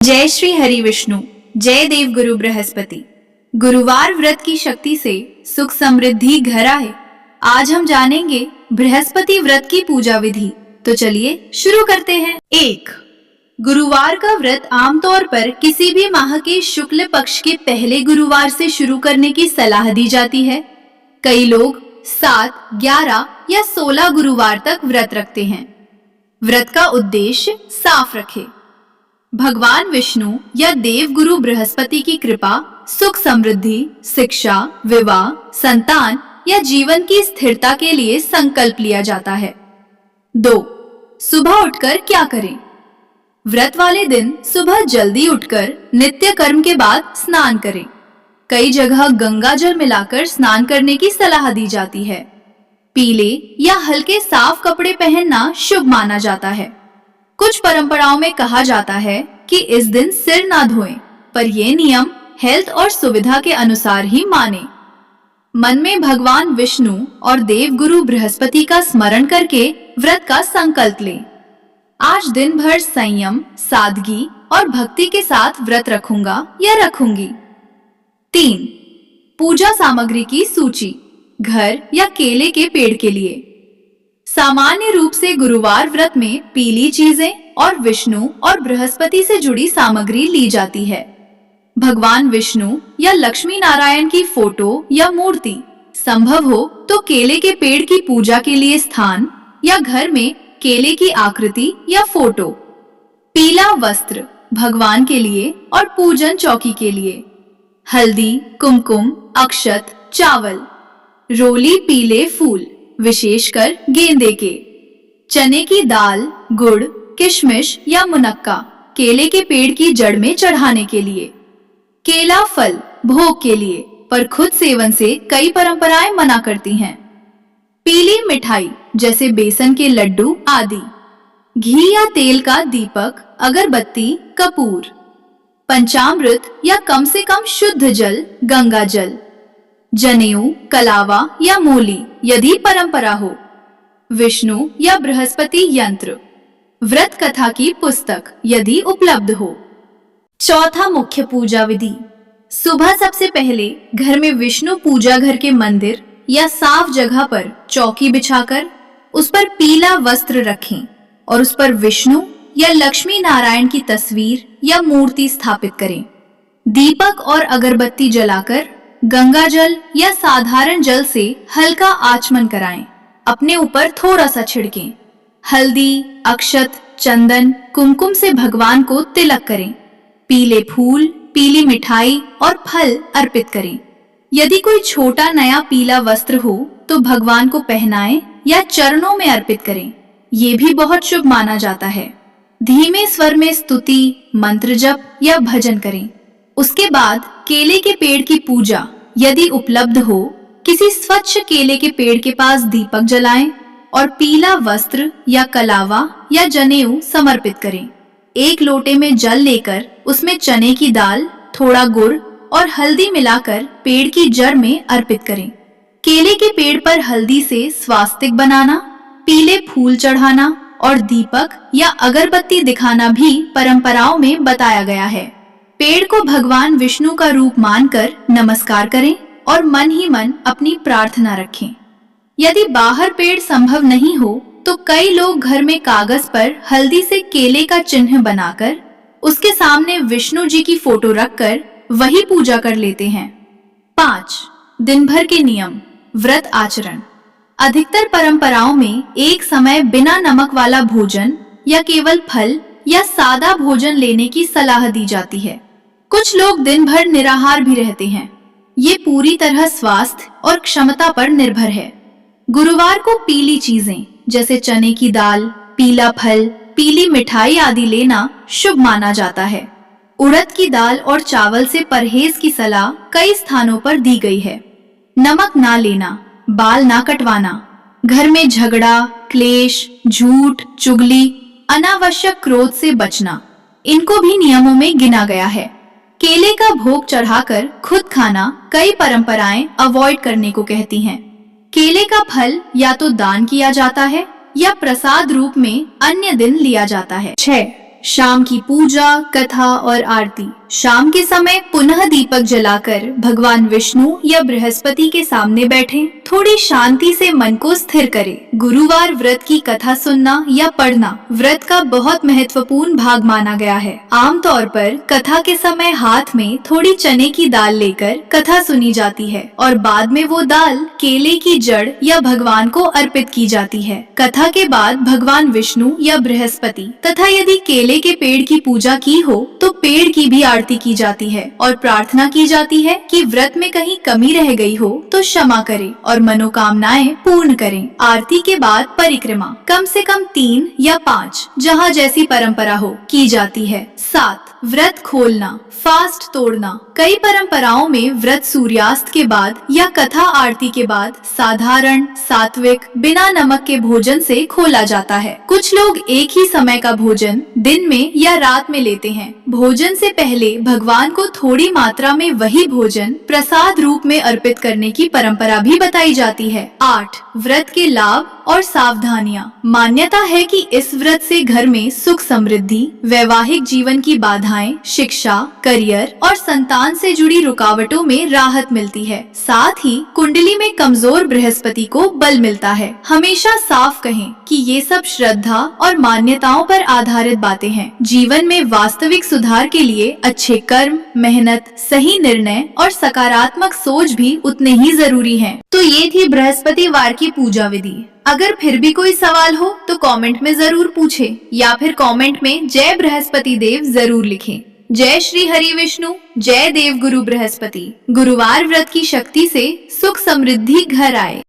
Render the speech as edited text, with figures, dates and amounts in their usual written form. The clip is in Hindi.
जय श्री हरि विष्णु, जय देव गुरु बृहस्पति। गुरुवार व्रत की शक्ति से सुख समृद्धि घर आए। आज हम जानेंगे बृहस्पति व्रत की पूजा विधि। तो चलिए शुरू करते हैं। 1. गुरुवार का व्रत आमतौर पर किसी भी माह के शुक्ल पक्ष के पहले गुरुवार से शुरू करने की सलाह दी जाती है। कई लोग 7, 11 या 16 गुरुवार तक व्रत रखते हैं। व्रत का उद्देश्य साफ रखें। भगवान विष्णु या देव गुरु बृहस्पति की कृपा, सुख समृद्धि, शिक्षा, विवाह, संतान या जीवन की स्थिरता के लिए संकल्प लिया जाता है। 2. सुबह उठकर क्या करें? व्रत वाले दिन सुबह जल्दी उठकर नित्य कर्म के बाद स्नान करें। कई जगह गंगा जल मिलाकर स्नान करने की सलाह दी जाती है। पीले या हल्के साफ कपड़े पहनना शुभ माना जाता है। कुछ परंपराओं में कहा जाता है कि इस दिन सिर ना धोएं, पर यह नियम हेल्थ और सुविधा के अनुसार ही माने। मन में भगवान विष्णु और देव गुरु बृहस्पति का स्मरण करके व्रत का संकल्प लें। आज दिन भर संयम, सादगी और भक्ति के साथ व्रत रखूंगा या रखूंगी। 3. पूजा सामग्री की सूची। घर या केले के पेड़ के लिए सामान्य रूप से गुरुवार व्रत में पीली चीजें और विष्णु और बृहस्पति से जुड़ी सामग्री ली जाती है। भगवान विष्णु या लक्ष्मी नारायण की फोटो या मूर्ति, संभव हो तो केले के पेड़ की पूजा के लिए स्थान या घर में केले की आकृति या फोटो। पीला वस्त्र भगवान के लिए और पूजन चौकी के लिए। हल्दी, कुमकुम, अक्षत, चावल। रोली पीले फूल, विशेषकर गेंदे के। चने की दाल, गुड़, किशमिश या मुनक्का केले के पेड़ की जड़ में चढ़ाने के लिए। केला फल भोग के लिए, पर खुद सेवन से कई परंपराएं मना करती हैं। पीली मिठाई जैसे बेसन के लड्डू आदि। घी या तेल का दीपक, अगरबत्ती, कपूर। पंचामृत या कम से कम शुद्ध जल, गंगा जल। जनेऊ, कलावा या मूली यदि परंपरा हो। विष्णु या बृहस्पति यंत्र। व्रत कथा की पुस्तक यदि उपलब्ध हो। 4. मुख्य पूजा विधि। सुबह सबसे पहले घर में विष्णु पूजा घर के मंदिर या साफ जगह पर चौकी बिछाकर उस पर पीला वस्त्र रखें और उस पर विष्णु या लक्ष्मी नारायण की तस्वीर या मूर्ति स्थापित करें। दीपक और अगरबत्ती जलाकर गंगा जल या साधारण जल से हल्का आचमन कराएं। अपने ऊपर थोड़ा सा छिड़कें। हल्दी, अक्षत, चंदन, कुमकुम से भगवान को तिलक करें। पीले फूल, पीली मिठाई और फल अर्पित करें। यदि कोई छोटा नया पीला वस्त्र हो तो भगवान को पहनाएं या चरणों में अर्पित करें। ये भी बहुत शुभ माना जाता है। धीमे स्वर में स्तुति, मंत्र जप या भजन करें। उसके बाद केले के पेड़ की पूजा यदि उपलब्ध हो, किसी स्वच्छ केले के पेड़ के पास दीपक जलाएं और पीला वस्त्र या कलावा या जनेऊ समर्पित करें। एक लोटे में जल लेकर उसमें चने की दाल, थोड़ा गुड़ और हल्दी मिलाकर पेड़ की जड़ में अर्पित करें। केले के पेड़ पर हल्दी से स्वास्तिक बनाना, पीले फूल चढ़ाना और दीपक या अगरबत्ती दिखाना भी परंपराओं में बताया गया है। पेड़ को भगवान विष्णु का रूप मानकर नमस्कार करें और मन ही मन अपनी प्रार्थना रखें। यदि बाहर पेड़ संभव नहीं हो तो कई लोग घर में कागज पर हल्दी से केले का चिन्ह बनाकर उसके सामने विष्णु जी की फोटो रखकर वही पूजा कर लेते हैं। 5. दिन भर के नियम, व्रत आचरण। अधिकतर परंपराओं में एक समय बिना नमक वाला भोजन या केवल फल या सादा भोजन लेने की सलाह दी जाती है। कुछ लोग दिन भर निराहार भी रहते हैं। ये पूरी तरह स्वास्थ्य और क्षमता पर निर्भर है। गुरुवार को पीली चीजें जैसे चने की दाल, पीला फल, पीली मिठाई आदि लेना शुभ माना जाता है। उड़द की दाल और चावल से परहेज की सलाह कई स्थानों पर दी गई है। नमक ना लेना, बाल ना कटवाना, घर में झगड़ा, क्लेश, झूठ, चुगली, अनावश्यक क्रोध से बचना, इनको भी नियमों में गिना गया है। केले का भोग चढ़ाकर खुद खाना कई परंपराएं अवॉइड करने को कहती हैं। केले का फल या तो दान किया जाता है या प्रसाद रूप में अन्य दिन लिया जाता है। 6. शाम की पूजा, कथा और आरती। शाम के समय पुनः दीपक जलाकर भगवान विष्णु या बृहस्पति के सामने बैठें। थोड़ी शांति से मन को स्थिर करें। गुरुवार व्रत की कथा सुनना या पढ़ना व्रत का बहुत महत्वपूर्ण भाग माना गया है। आमतौर पर कथा के समय हाथ में थोड़ी चने की दाल लेकर कथा सुनी जाती है और बाद में वो दाल केले की जड़ या भगवान को अर्पित की जाती है। कथा के बाद भगवान विष्णु या बृहस्पति तथा यदि केले के पेड़ की पूजा की हो तो पेड़ की भी आरती की जाती है और प्रार्थना की जाती है कि व्रत में कहीं कमी रह गई हो तो क्षमा करें और मनोकामनाएं पूर्ण करें। आरती के बाद परिक्रमा कम से कम 3 या 5 जहाँ जैसी परंपरा हो की जाती है। 7 व्रत खोलना, फास्ट तोड़ना। कई परंपराओं में व्रत सूर्यास्त के बाद या कथा आरती के बाद साधारण सात्विक बिना नमक के भोजन से खोला जाता है। कुछ लोग एक ही समय का भोजन दिन में या रात में लेते हैं। भोजन से पहले भगवान को थोड़ी मात्रा में वही भोजन प्रसाद रूप में अर्पित करने की परंपरा भी बताई जाती है। 8 व्रत के लाभ और सावधानियां। मान्यता है कि इस व्रत से घर में सुख समृद्धि, वैवाहिक जीवन की बाधाएं, शिक्षा, करियर और संतान से जुड़ी रुकावटों में राहत मिलती है। साथ ही कुंडली में कमजोर बृहस्पति को बल मिलता है। हमेशा साफ कहें कि ये सब श्रद्धा और मान्यताओं पर आधारित बातें हैं। जीवन में वास्तविक सुधार के लिए अच्छे कर्म, मेहनत, सही निर्णय और सकारात्मक सोच भी उतने ही जरूरी हैं। तो ये थी बृहस्पतिवार की पूजा विधि। अगर फिर भी कोई सवाल हो तो कमेंट में जरूर पूछें या फिर कमेंट में जय बृहस्पति देव जरूर लिखें। जय श्री हरि विष्णु, जय देव गुरु बृहस्पति। गुरुवार व्रत की शक्ति से सुख समृद्धि घर आए।